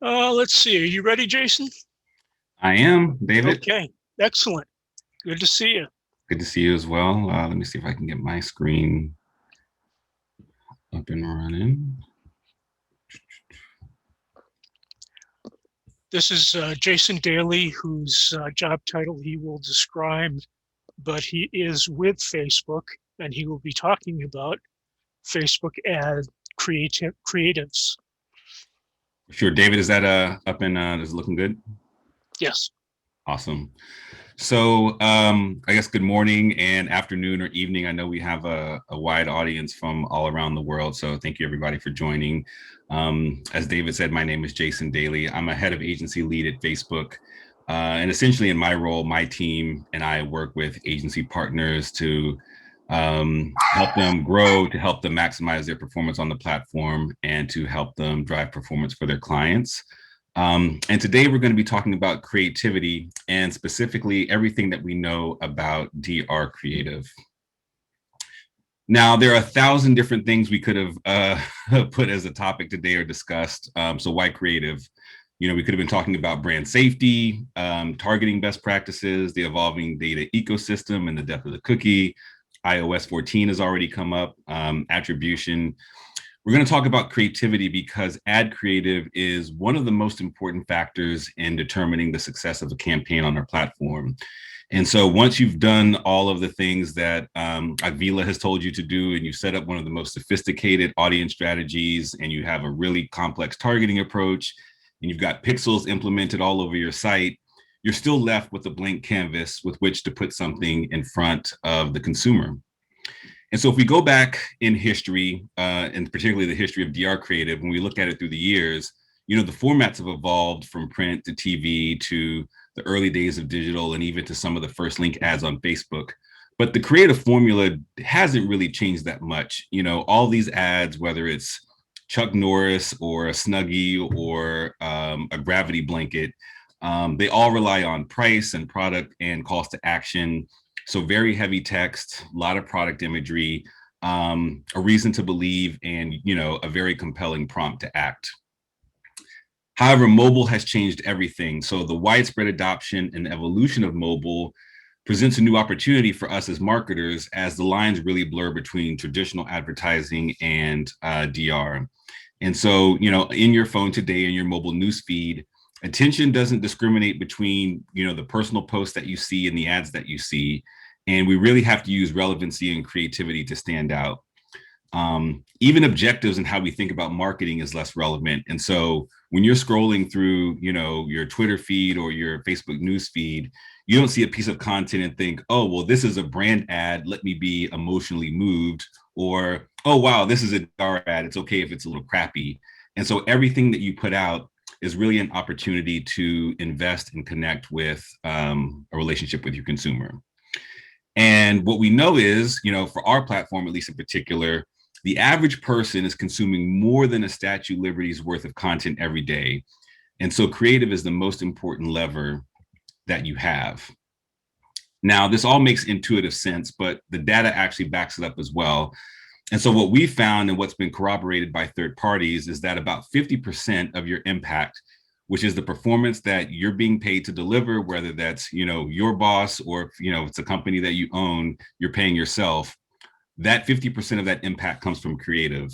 Let's see. Are you ready, Jason? I am, David. Okay, excellent. Good to see you. Good to see you as well. Let me see if I can get my screen up and running. This is Jason Dailey, whose job title he will describe, but he is with Facebook and he will be talking about Facebook ad creatives. Sure, David, is that up and is it looking good? Yes. Awesome. So I guess good morning and afternoon or evening. I know we have a wide audience from all around the world. So thank you everybody for joining. As David said, my name is Jason Dailey. I'm a head of agency lead at Facebook. And essentially in my role, my team and I work with agency partners to help them grow, to help them maximize their performance on the platform, and to help them drive performance for their clients. And today we're going to be talking about creativity and specifically everything that we know about DR creative. Now, there are 1,000 different things we could have put as a topic today or discussed. So why creative? You know, we could have been talking about brand safety, targeting best practices, the evolving data ecosystem and the death of the cookie. iOS 14 has already come up, attribution. We're going to talk about creativity because ad creative is one of the most important factors in determining the success of a campaign on our platform. And so once you've done all of the things that Agvila has told you to do, and you set up one of the most sophisticated audience strategies, and you have a really complex targeting approach, and you've got pixels implemented all over your site, you're still left with a blank canvas with which to put something in front of the consumer. And so if we go back in history, and particularly the history of DR creative, when we look at it through the years, you know, the formats have evolved from print to TV to the early days of digital and even to some of the first link ads on Facebook. But the creative formula hasn't really changed that much. You know, all these ads, whether it's Chuck Norris or a Snuggie or a gravity blanket, they all rely on price and product and cost to action. So very heavy text, a lot of product imagery, a reason to believe, and you know, a very compelling prompt to act. However, mobile has changed everything. So the widespread adoption and evolution of mobile presents a new opportunity for us as marketers as the lines really blur between traditional advertising and DR. And so, you know, in your phone today, in your mobile newsfeed, attention doesn't discriminate between, you know, the personal posts that you see and the ads that you see. And we really have to use relevancy and creativity to stand out. Even objectives and how we think about marketing is less relevant. And so when you're scrolling through, you know, your Twitter feed or your Facebook news feed, you don't see a piece of content and think, oh, well, this is a brand ad. Let me be emotionally moved. Or, oh, wow, this is a DR ad. It's okay if it's a little crappy. And so everything that you put out is really an opportunity to invest and connect with a relationship with your consumer. And what we know is, you know, for our platform, at least in particular, the average person is consuming more than a Statue of Liberty's worth of content every day. And so creative is the most important lever that you have. Now, this all makes intuitive sense, but the data actually backs it up as well. And so what we found and what's been corroborated by third parties is that about 50% of your impact, which is the performance that you're being paid to deliver, whether that's, you know, your boss or, you know, it's a company that you own, you're paying yourself, that 50% of that impact comes from creative.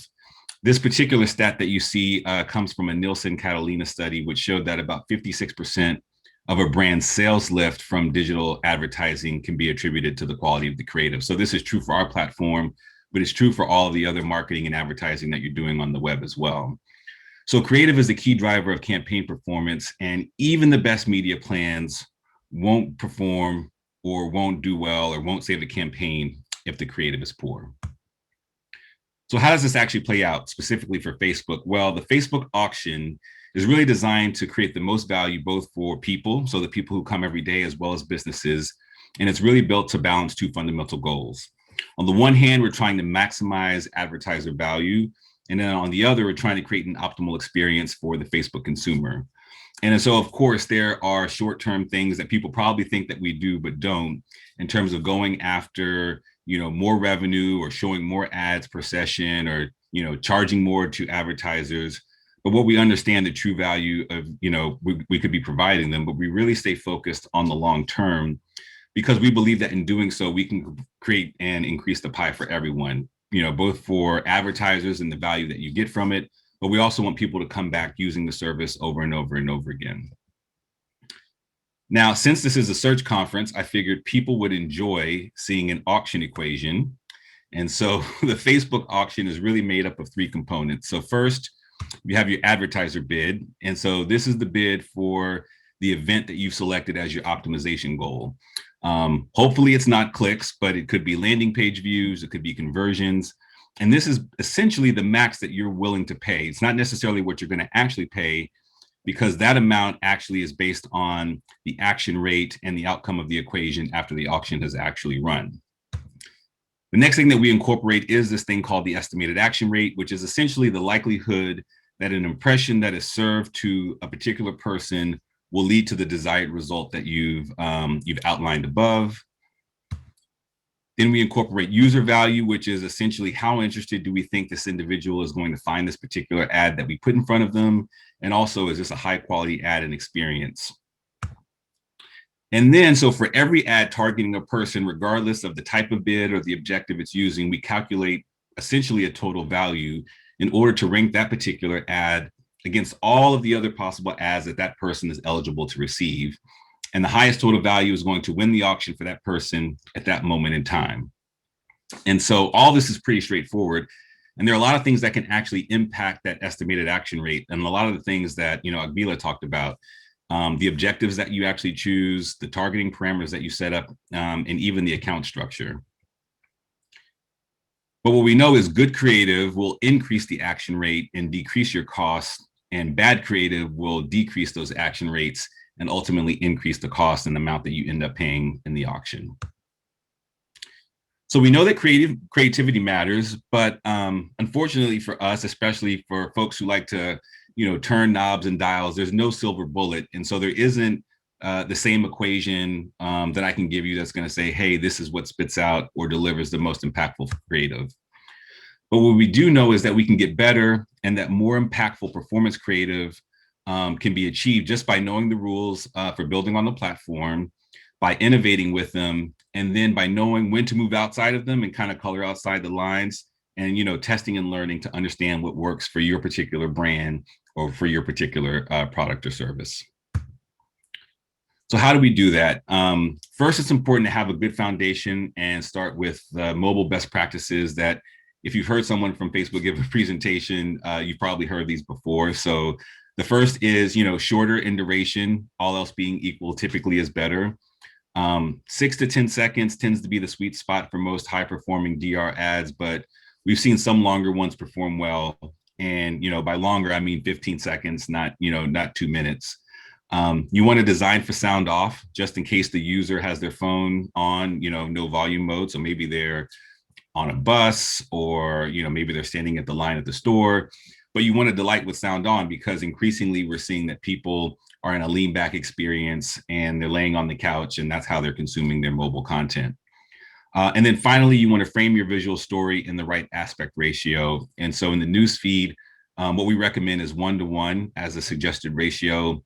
This particular stat that you see comes from a Nielsen Catalina study, which showed that about 56% of a brand's sales lift from digital advertising can be attributed to the quality of the creative. So this is true for our platform, but it's true for all of the other marketing and advertising that you're doing on the web as well. So creative is the key driver of campaign performance, and even the best media plans won't perform or won't do well or won't save a campaign if the creative is poor. So how does this actually play out specifically for Facebook? Well, the Facebook auction is really designed to create the most value both for people, so the people who come every day, as well as businesses. And it's really built to balance two fundamental goals. On the one hand, we're trying to maximize advertiser value. And then on the other, we're trying to create an optimal experience for the Facebook consumer. And so, of course, there are short-term things that people probably think that we do, but don't, in terms of going after, you know, more revenue or showing more ads per session or, you know, charging more to advertisers. but what we understand the true value of, we could be providing them, but we really stay focused on the long term, because we believe that in doing so, we can create and increase the pie for everyone, both for advertisers and the value that you get from it, but we also want people to come back using the service over and over and over again. Now, since this is a search conference, I figured people would enjoy seeing an auction equation. And so the Facebook auction is really made up of three components. So first, you have your advertiser bid. And so this is the bid for the event that you've selected as your optimization goal. Hopefully it's not clicks, but it could be landing page views, it could be conversions. And this is essentially the max that you're willing to pay. It's not necessarily what you're going to actually pay, because that amount actually is based on the action rate and the outcome of the equation after the auction has actually run. The next thing that we incorporate is this thing called the estimated action rate, which is essentially the likelihood that an impression that is served to a particular person will lead to the desired result that you've outlined above. Then we incorporate user value, which is essentially how interested do we think this individual is going to find this particular ad that we put in front of them? And also, is this a high quality ad and experience? And then, so for every ad targeting a person, regardless of the type of bid or the objective it's using, we calculate essentially a total value in order to rank that particular ad against all of the other possible ads that that person is eligible to receive. And the highest total value is going to win the auction for that person at that moment in time. And so all this is pretty straightforward. And there are a lot of things that can actually impact that estimated action rate. And a lot of the things that, Agbila talked about, the objectives that you actually choose, the targeting parameters that you set up, and even the account structure. But what we know is good creative will increase the action rate and decrease your costs, and bad creative will decrease those action rates and ultimately increase the cost and the amount that you end up paying in the auction. So we know that creativity matters, but unfortunately for us, especially for folks who like to, turn knobs and dials, there's no silver bullet. And so there isn't the same equation that I can give you that's going to say, hey, this is what spits out or delivers the most impactful creative. But what we do know is that we can get better, and that more impactful performance creative can be achieved just by knowing the rules for building on the platform, by innovating with them, and then by knowing when to move outside of them and kind of color outside the lines, and testing and learning to understand what works for your particular brand or for your particular product or service. So how do we do that? First, it's important to have a good foundation and start with mobile best practices that, if you've heard someone from Facebook give a presentation, you've probably heard these before. So the first is, shorter in duration, all else being equal, typically is better. 6 to 10 seconds tends to be the sweet spot for most high performing DR ads, but we've seen some longer ones perform well. And, by longer, I mean 15 seconds, not 2 minutes. You want to design for sound off, just in case the user has their phone on, no volume mode. So maybe they're on a bus, or, maybe they're standing at the line at the store, but you want to delight with sound on, because increasingly we're seeing that people are in a lean back experience and they're laying on the couch, and that's how they're consuming their mobile content. And then finally, you want to frame your visual story in the right aspect ratio. And so in the news feed, what we recommend is 1:1 as a suggested ratio,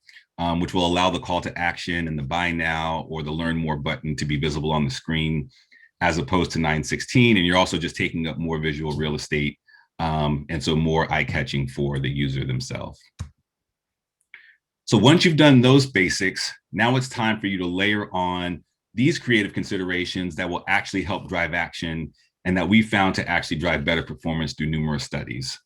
which will allow the call to action and the buy now or the learn more button to be visible on the screen, as opposed to 9:16. And you're also just taking up more visual real estate, and so more eye-catching for the user themselves. So once you've done those basics, now it's time for you to layer on these creative considerations that will actually help drive action, and that we found to actually drive better performance through numerous studies.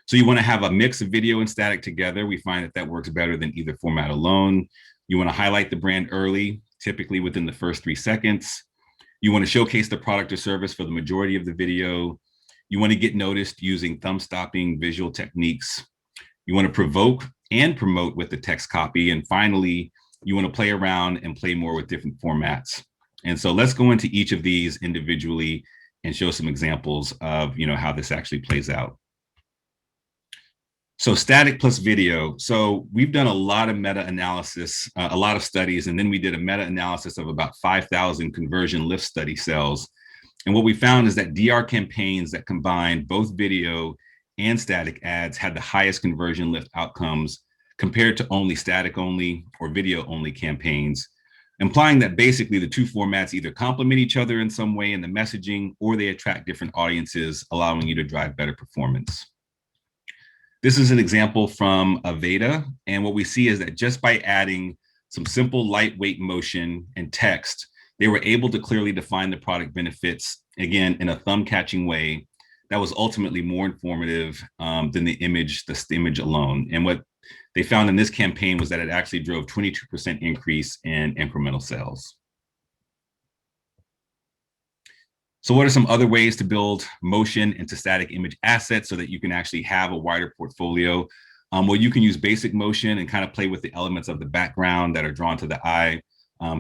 So you want to have a mix of video and static together. We find that works better than either format alone. You want to highlight the brand early, typically within the first 3 seconds. You want to showcase the product or service for the majority of the video. You want to get noticed using thumb-stopping visual techniques. You want to provoke and promote with the text copy. And finally, you want to play around and play more with different formats. And so let's go into each of these individually and show some examples of how this actually plays out. So static plus video. So we've done a lot of meta-analysis, a lot of studies, and then we did a meta-analysis of about 5,000 conversion lift study cells. And what we found is that DR campaigns that combine both video and static ads had the highest conversion lift outcomes compared to only static only or video only campaigns, implying that basically the two formats either complement each other in some way in the messaging, or they attract different audiences, allowing you to drive better performance. This is an example from Aveda, and what we see is that just by adding some simple lightweight motion and text, they were able to clearly define the product benefits, again, in a thumb-catching way that was ultimately more informative than the image alone. And what they found in this campaign was that it actually drove 22% increase in incremental sales. So what are some other ways to build motion into static image assets so that you can actually have a wider portfolio? Well, you can use basic motion and kind of play with the elements of the background that are drawn to the eye.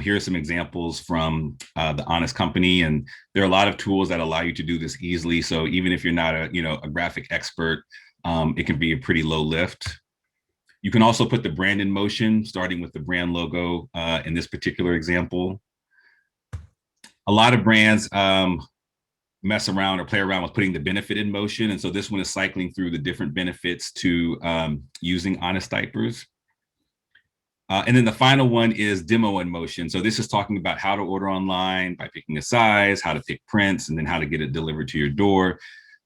Here are some examples from the Honest Company, and there are a lot of tools that allow you to do this easily. So even if you're not a graphic expert, it can be a pretty low lift. You can also put the brand in motion, starting with the brand logo in this particular example. A lot of brands mess around or play around with putting the benefit in motion. And so this one is cycling through the different benefits to using Honest diapers. And then the final one is demo in motion. So this is talking about how to order online by picking a size, how to pick prints, and then how to get it delivered to your door.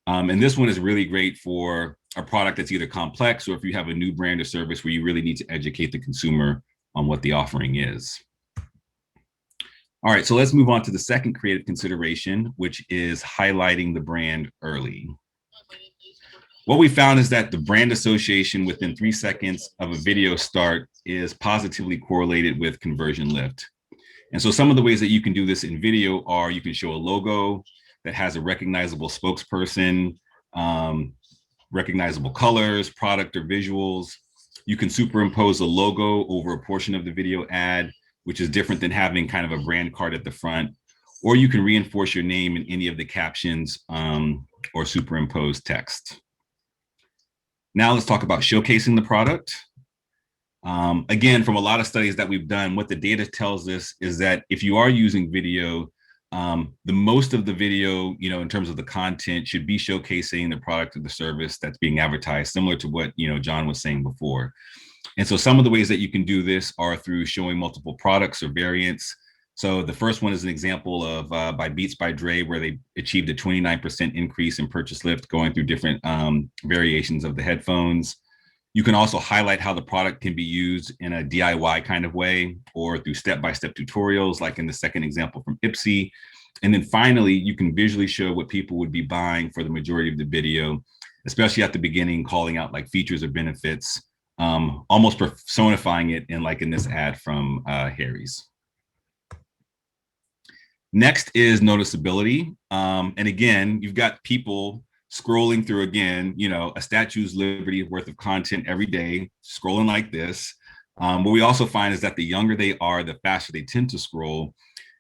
And this one is really great for a product that's either complex, or if you have a new brand or service where you really need to educate the consumer on what the offering is. All right, so let's move on to the second creative consideration, which is highlighting the brand early. What we found is that the brand association within 3 seconds of a video start is positively correlated with conversion lift. And so some of the ways that you can do this in video are you can show a logo that has a recognizable spokesperson, recognizable colors, product or visuals. You can superimpose a logo over a portion of the video ad, which is different than having kind of a brand card at the front, or you can reinforce your name in any of the captions or superimpose text. Now let's talk about showcasing the product. Again, from a lot of studies that we've done, what the data tells us is that if you are using video, the most of the video, in terms of the content, should be showcasing the product or the service that's being advertised, similar to what John was saying before. And so some of the ways that you can do this are through showing multiple products or variants. So the first one is an example of by Beats by Dre, where they achieved a 29% increase in purchase lift going through different variations of the headphones. You can also highlight how the product can be used in a DIY kind of way, or through step-by-step tutorials, like in the second example from Ipsy. And then finally, you can visually show what people would be buying for the majority of the video, especially at the beginning, calling out like features or benefits, almost personifying it in this ad from Harry's. Next is noticeability. And again, you've got people scrolling through, again, a Statue's Liberty worth of content every day, scrolling like this. What we also find is that the younger they are, the faster they tend to scroll.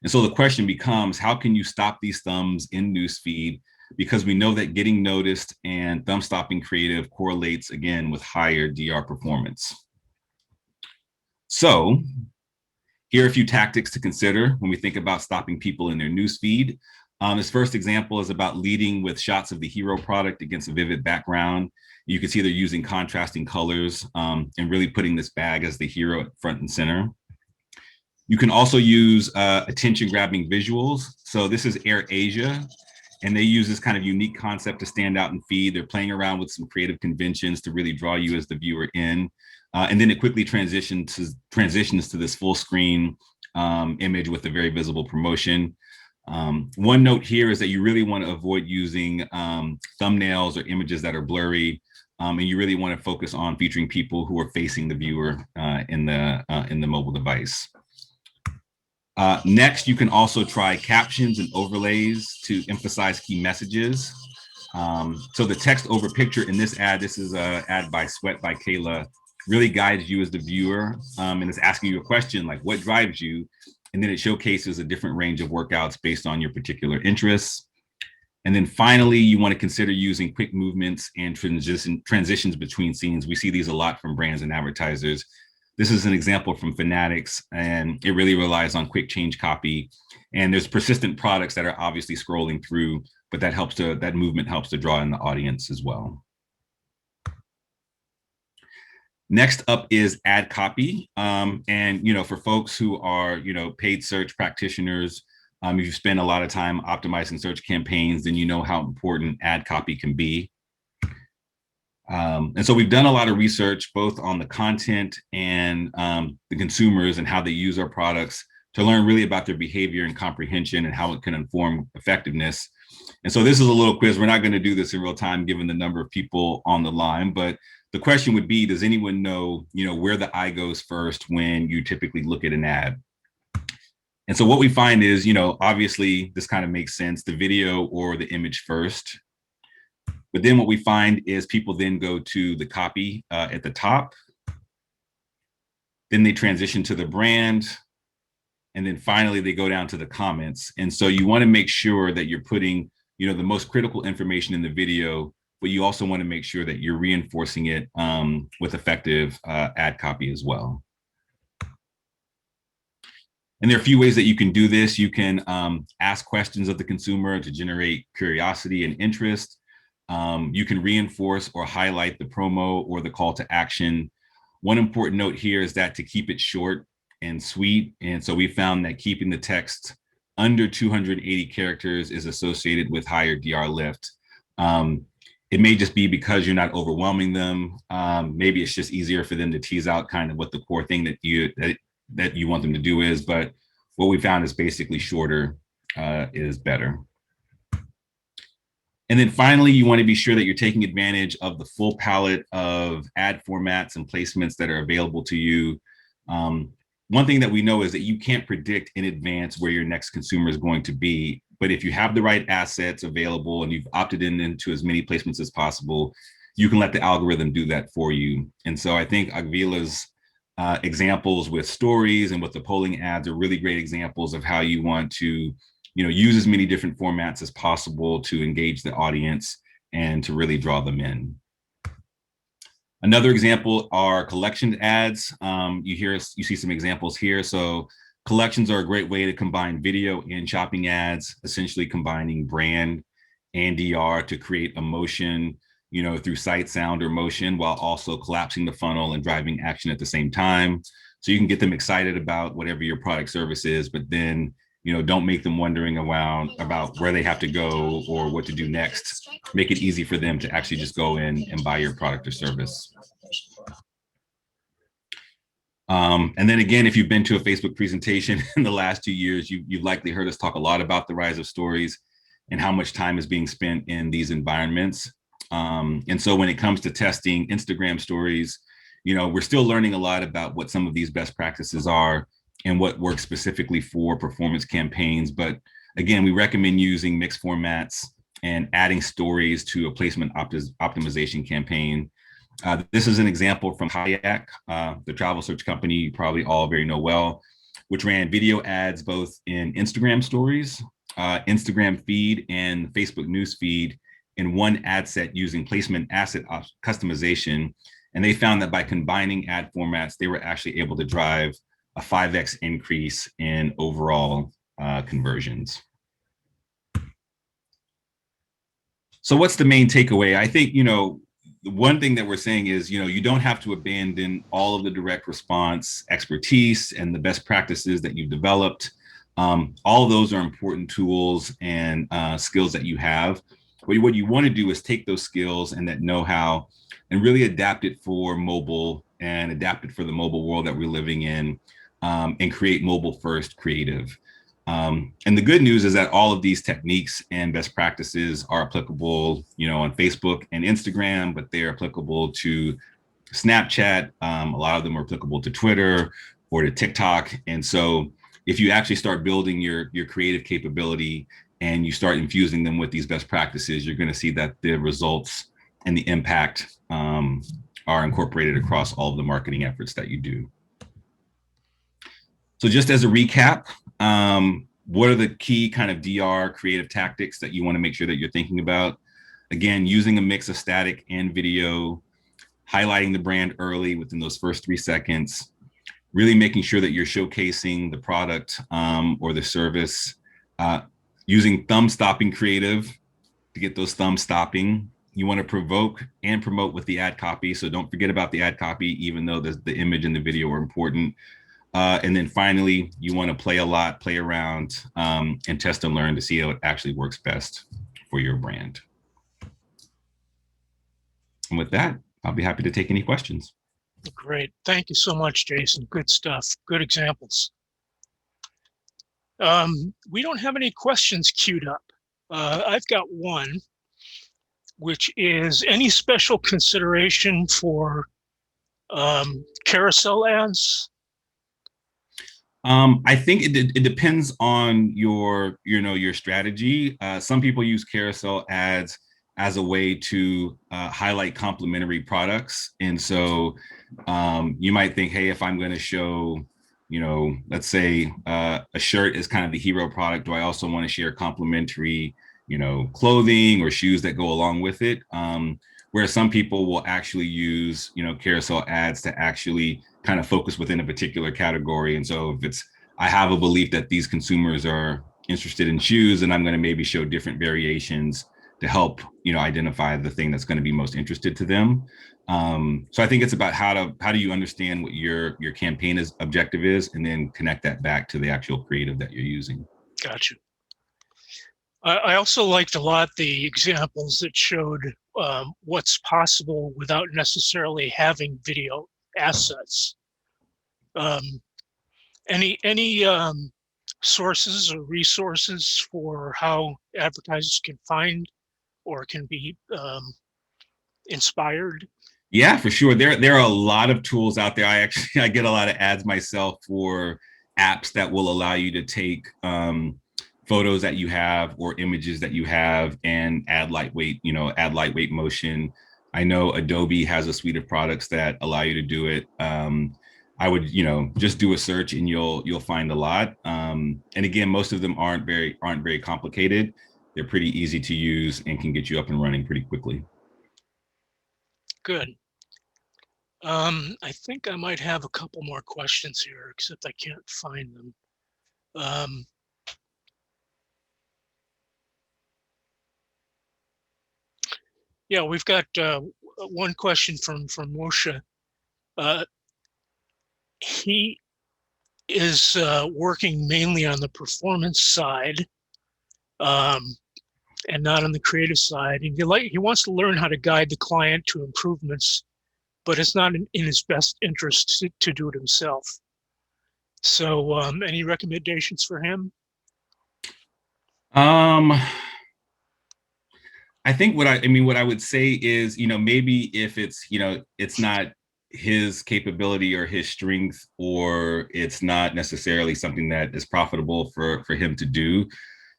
And so the question becomes, how can you stop these thumbs in newsfeed? Because we know that getting noticed and thumb stopping creative correlates, again, with higher DR performance. So here are a few tactics to consider when we think about stopping people in their newsfeed. This first example is about leading with shots of the hero product against a vivid background. You can see they're using contrasting colors and really putting this bag as the hero at front and center. You can also use attention-grabbing visuals. So this is Air Asia, and they use this kind of unique concept to stand out in feed. They're playing around with some creative conventions to really draw you as the viewer in. And then it quickly transitions to this full screen image with a very visible promotion. One note here is that you really want to avoid using thumbnails or images that are blurry, and you really want to focus on featuring people who are facing the viewer in the mobile device. Next, you can also try captions and overlays to emphasize key messages. So the text over picture in this ad, this is an ad by Sweat by Kayla, really guides you as the viewer and is asking you a question like, what drives you? And then it showcases a different range of workouts based on your particular interests. And then finally, you want to consider using quick movements and transitions between scenes. We see these a lot from brands and advertisers. This is an example from Fanatics, and it really relies on quick change copy. And there's persistent products that are obviously scrolling through, but that movement helps to draw in the audience as well. Next up is ad copy. And, for folks who are, paid search practitioners, if you spend a lot of time optimizing search campaigns, then you know how important ad copy can be. And so we've done a lot of research, both on the content and the consumers and how they use our products to learn really about their behavior and comprehension and how it can inform effectiveness. And so this is a little quiz. We're not going to do this in real time, given the number of people on the line, but the question would be, does anyone know, where the eye goes first when you typically look at an ad? And so what we find is, obviously this kind of makes sense, the video or the image first. But then what we find is people then go to the copy at the top. Then they transition to the brand. And then finally, they go down to the comments. And so you want to make sure that you're putting, the most critical information in the video, but you also want to make sure that you're reinforcing it with effective ad copy as well. And there are a few ways that you can do this. You can ask questions of the consumer to generate curiosity and interest. You can reinforce or highlight the promo or the call to action. One important note here is that to keep it short and sweet. And so we found that keeping the text under 280 characters is associated with higher DR lift. It may just be because you're not overwhelming them. Maybe it's just easier for them to tease out kind of what the core thing that you want them to do is. But what we found is basically shorter is better. And then finally, you want to be sure that you're taking advantage of the full palette of ad formats and placements that are available to you. One thing that we know is that you can't predict in advance where your next consumer is going to be. But if you have the right assets available and you've opted into as many placements as possible, you can let the algorithm do that for you. And so I think Agvila's examples with stories and with the polling ads are really great examples of how you want to use as many different formats as possible to engage the audience and to really draw them in. Another example are collection ads. You see some examples here. So collections are a great way to combine video and shopping ads, essentially combining brand and DR to create emotion, through sight, sound, or motion, while also collapsing the funnel and driving action at the same time. So you can get them excited about whatever your product service is, but then don't make them wondering about where they have to go or what to do next. Make it easy for them to actually just go in and buy your product or service. And then again, if you've been to a Facebook presentation in the last 2 years, you've likely heard us talk a lot about the rise of stories and how much time is being spent in these environments. And so when it comes to testing Instagram stories, we're still learning a lot about what some of these best practices are and what works specifically for performance campaigns. But again, we recommend using mixed formats and adding stories to a placement optimization campaign. This is an example from Kayak, the travel search company you probably all very know well, which ran video ads both in Instagram stories, Instagram feed, and Facebook news feed in one ad set using placement asset customization. And they found that by combining ad formats, they were actually able to drive a 5x increase in overall conversions. So what's the main takeaway? I think, the one thing that we're saying is, you don't have to abandon all of the direct response expertise and the best practices that you've developed. All of those are important tools and skills that you have. But what you want to do is take those skills and that know-how and really adapt it for mobile and adapt it for the mobile world that we're living in. And create mobile first creative. And the good news is that all of these techniques and best practices are applicable, on Facebook and Instagram, but they're applicable to Snapchat. A lot of them are applicable to Twitter or to TikTok. And so if you actually start building your creative capability and you start infusing them with these best practices, you're going to see that the results and the impact are incorporated across all of the marketing efforts that you do. So just as a recap, what are the key kind of DR creative tactics that you want to make sure that you're thinking about? Again, using a mix of static and video, highlighting the brand early within those first 3 seconds, really making sure that you're showcasing the product or the service, using thumb stopping creative to get those thumbs stopping, You want to provoke and promote with the ad copy. So don't forget about the ad copy, even though the image and the video are important. And then finally, you want to play a lot, play around, and test and learn to see how it actually works best for your brand. And with that, I'll be happy to take any questions. Great. Thank you so much, Jason. Good stuff. Good examples. We don't have any questions queued up. I've got one, which is any special consideration for carousel ads? I think it depends on your strategy. Some people use carousel ads as a way to highlight complementary products, and so you might think, hey, if I'm going to show, let's say a shirt is kind of the hero product, do I also want to share complementary, clothing or shoes that go along with it? Where some people will actually use, carousel ads to actually kind of focus within a particular category. And so if I have a belief that these consumers are interested in shoes, and I'm going to maybe show different variations to help, identify the thing that's going to be most interested to them. So I think it's about how do you understand what your campaign objective is, and then connect that back to the actual creative that you're using. Gotcha. I also liked a lot the examples that showed what's possible without necessarily having video assets. Any sources or resources for how advertisers can find or can be inspired? Yeah, for sure. There are a lot of tools out there. I get a lot of ads myself for apps that will allow you to take photos that you have or images that you have and add lightweight motion. I know Adobe has a suite of products that allow you to do it. I would, just do a search and you'll find a lot. And again, most of them aren't very complicated. They're pretty easy to use and can get you up and running pretty quickly. Good. I think I might have a couple more questions here, except I can't find them. Yeah, we've got one question from Moshe. He is working mainly on the performance side and not on the creative side. And he wants to learn how to guide the client to improvements, but it's not in his best interest to do it himself. So any recommendations for him? I think what I would say is, maybe if it's not his capability or his strength, or it's not necessarily something that is profitable for him to do,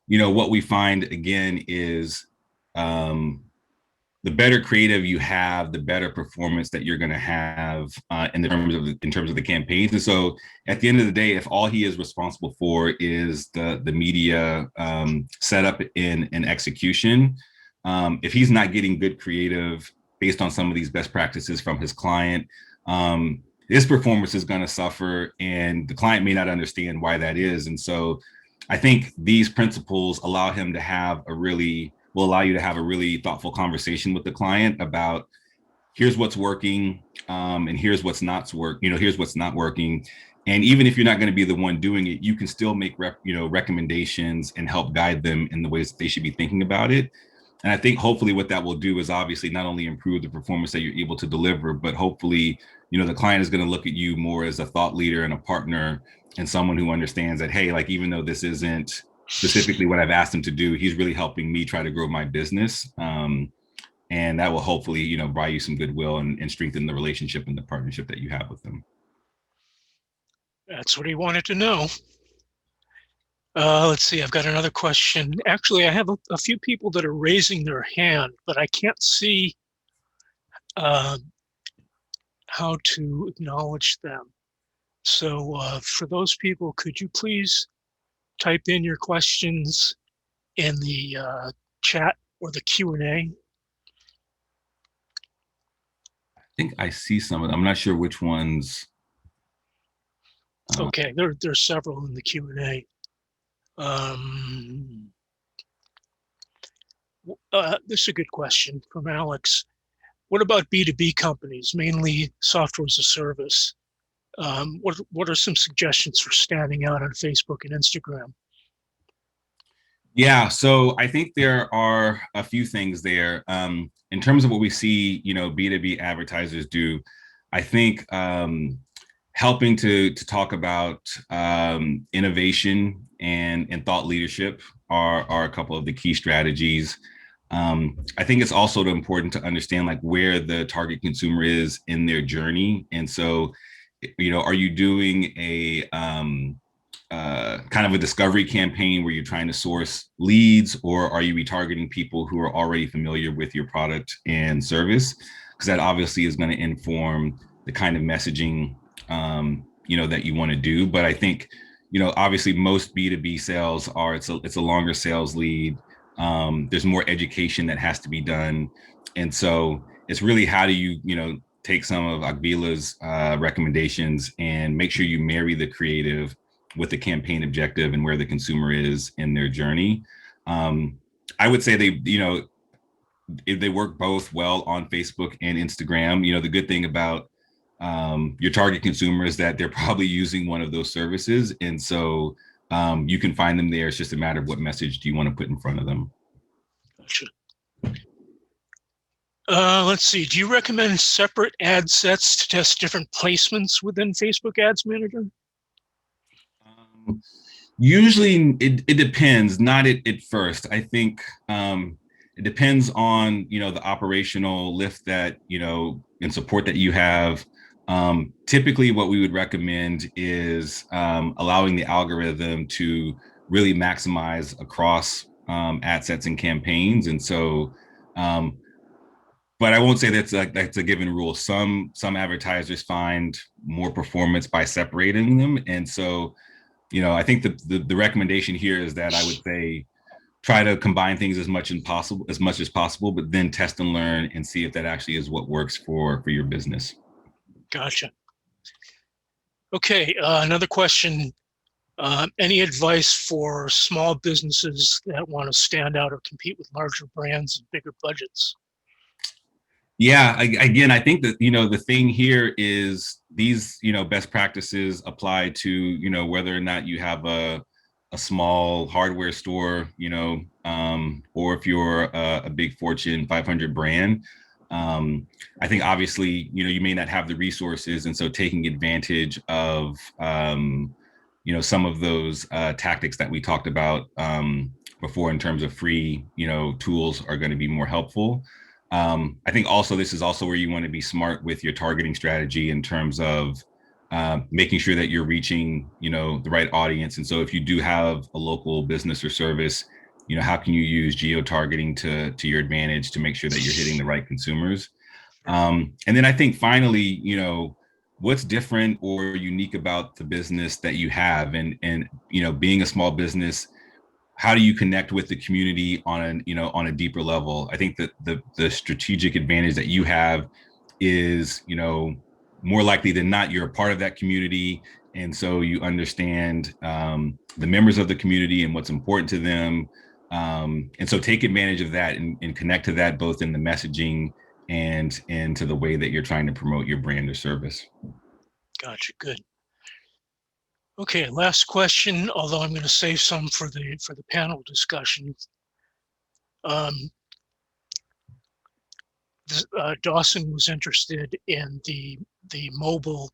what we find again is the better creative you have, the better performance that you're going to have in terms of the campaigns. And so at the end of the day, if all he is responsible for is the media setup and execution, if he's not getting good creative based on some of these best practices from his client, his performance is going to suffer, and the client may not understand why that is. And so I think these principles will allow you to have a really thoughtful conversation with the client about here's what's working, and here's what's not working. And even if you're not going to be the one doing it, you can still make recommendations and help guide them in the ways that they should be thinking about it. And I think hopefully what that will do is obviously not only improve the performance that you're able to deliver, but hopefully, the client is going to look at you more as a thought leader and a partner, and someone who understands that, hey, like, even though this isn't specifically what I've asked him to do, he's really helping me try to grow my business. And that will hopefully, buy you some goodwill and strengthen the relationship and the partnership that you have with them. That's what he wanted to know. Let's see, I've got another question. Actually, I have a few people that are raising their hand, but I can't see how to acknowledge them. So for those people, could you please type in your questions in the chat or the Q&A? I think I see some of them. I'm not sure which ones. Okay, there's several in the Q&A. This is a good question from Alex. What about B2B companies, mainly software as a service? What are some suggestions for standing out on Facebook and Instagram? Yeah, so I think there are a few things there. In terms of what we see, B2B advertisers do, I think helping to talk about innovation and thought leadership are a couple of the key strategies. I think it's also important to understand like where the target consumer is in their journey. And so, are you doing a kind of a discovery campaign where you're trying to source leads, or are you retargeting people who are already familiar with your product and service? Because that obviously is going to inform the kind of messaging that you want to do. But I think obviously most B2B sales are it's a longer sales lead. There's more education that has to be done, and so it's really how do you take some of Agbila's recommendations and make sure you marry the creative with the campaign objective and where the consumer is in their journey. I would say if they work both well on Facebook and Instagram. The good thing about your target consumer is that they're probably using one of those services. And so you can find them there. It's just a matter of what message do you want to put in front of them. Gotcha. Let's see. Do you recommend separate ad sets to test different placements within Facebook Ads Manager? Usually it depends, not at first. I think it depends on, the operational lift that, and support that you have. Typically what we would recommend is allowing the algorithm to really maximize across ad sets and campaigns. And so, but I won't say that's a given rule. Some advertisers find more performance by separating them. And so, I think the recommendation here is that I would say try to combine things as much as possible, but then test and learn and see if that actually is what works for your business. Gotcha. Okay, another question. Any advice for small businesses that want to stand out or compete with larger brands and bigger budgets? Yeah, again, I think that, the thing here is these, best practices apply to, whether or not you have a small hardware store, or if you're a big Fortune 500 brand. I think obviously, you may not have the resources. And so taking advantage of, some of those tactics that we talked about before in terms of free, tools are going to be more helpful. I think also this is also where you want to be smart with your targeting strategy in terms of making sure that you're reaching, the right audience. And so if you do have a local business or service, how can you use geo-targeting to your advantage to make sure that you're hitting the right consumers? And then I think finally, what's different or unique about the business that you have, and being a small business, how do you connect with the community on a deeper level? I think that the strategic advantage that you have is, more likely than not, you're a part of that community. And so you understand the members of the community and what's important to them. And so take advantage of that and connect to that, both in the messaging and into the way that you're trying to promote your brand or service. Gotcha, good. Okay, last question, although I'm going to save some for the panel discussion. Dawson was interested in the mobile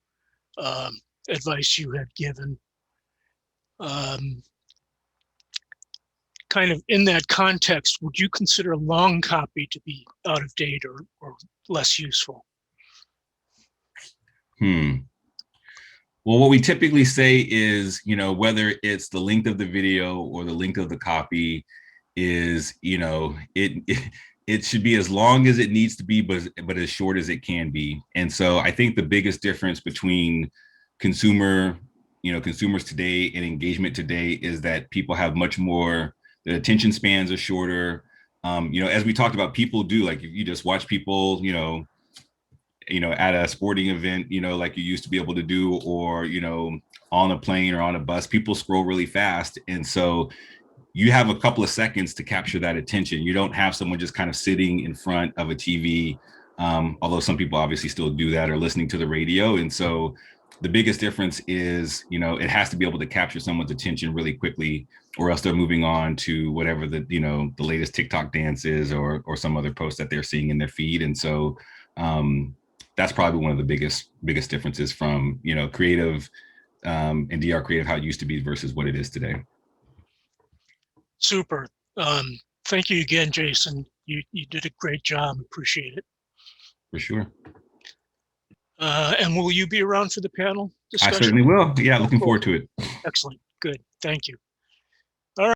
advice you had given. Kind of in that context, would you consider long copy to be out of date or less useful? Well, what we typically say is, whether it's the length of the video or the length of the copy is, it should be as long as it needs to be, but as short as it can be. And so I think the biggest difference between consumers today and engagement today is that people have much more, the attention spans are shorter. As we talked about, people do, like, if you just watch people, at a sporting event, like you used to be able to do, or, on a plane or on a bus, people scroll really fast. And so you have a couple of seconds to capture that attention. You don't have someone just kind of sitting in front of a TV, although some people obviously still do that, or listening to the radio. And so the biggest difference is, it has to be able to capture someone's attention really quickly, or else they're moving on to whatever the latest TikTok dance is, or some other post that they're seeing in their feed. And so that's probably one of the biggest differences from, creative and DR creative, how it used to be versus what it is today. Super. Thank you again, Jason. You did a great job. Appreciate it. For sure. And will you be around for the panel discussion? I certainly will. Yeah, looking forward to it. Excellent. Good. Thank you.